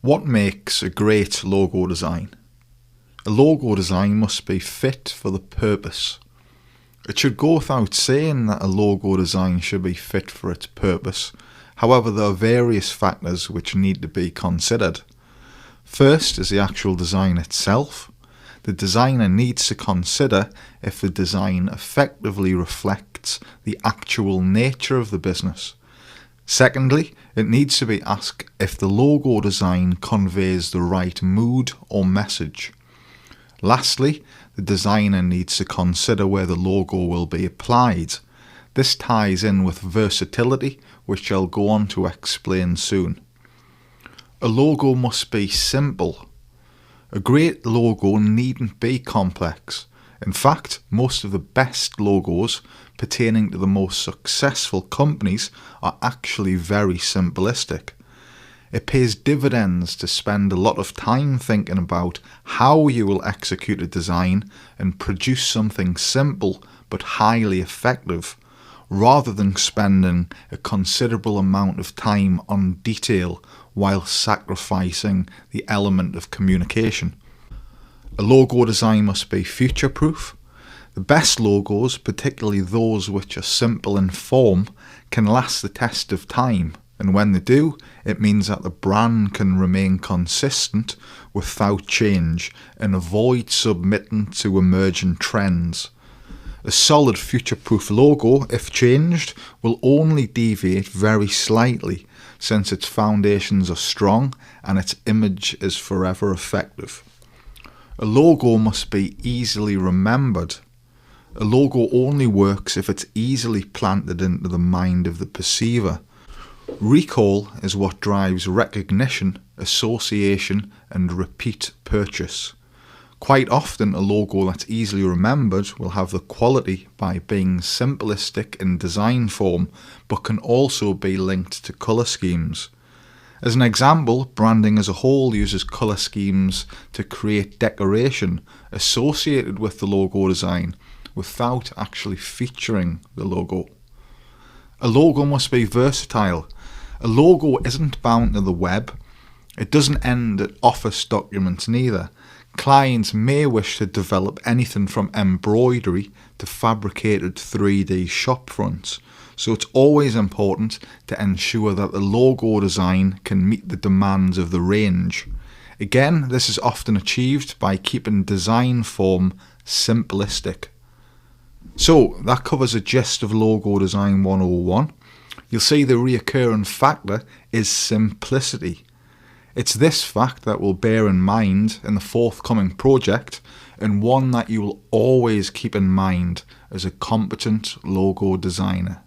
What makes a great logo design? A logo design must be fit for the purpose. It should go without saying that a logo design should be fit for its purpose. However, there are various factors which need to be considered. First is the actual design itself. The designer needs to consider if the design effectively reflects the actual nature of the business. Secondly, it needs to be asked if the logo design conveys the right mood or message. Lastly, the designer needs to consider where the logo will be applied. This ties in with versatility, which I'll go on to explain soon. A logo must be simple. A great logo needn't be complex. In fact, most of the best logos pertaining to the most successful companies are actually very simplistic. It pays dividends to spend a lot of time thinking about how you will execute a design and produce something simple but highly effective, rather than spending a considerable amount of time on detail while sacrificing the element of communication. A logo design must be future-proof. The best logos, particularly those which are simple in form, can last the test of time, and when they do, it means that the brand can remain consistent without change and avoid submitting to emerging trends. A solid future-proof logo, if changed, will only deviate very slightly, since its foundations are strong and its image is forever effective. A logo must be easily remembered. A logo only works if it's easily planted into the mind of the perceiver. Recall is what drives recognition, association, and repeat purchase. Quite often, a logo that's easily remembered will have the quality by being simplistic in design form, but can also be linked to colour schemes. As an example, branding as a whole uses colour schemes to create decoration associated with the logo design without actually featuring the logo. A logo must be versatile. A logo isn't bound to the web. It doesn't end at office documents neither. Clients may wish to develop anything from embroidery to fabricated 3D shop fronts. So it's always important to ensure that the logo design can meet the demands of the range. Again, this is often achieved by keeping design form simplistic. So that covers a gist of Logo Design 101. You'll see the reoccurring factor is simplicity. It's this fact that we'll bear in mind in the forthcoming project, and one that you will always keep in mind as a competent logo designer.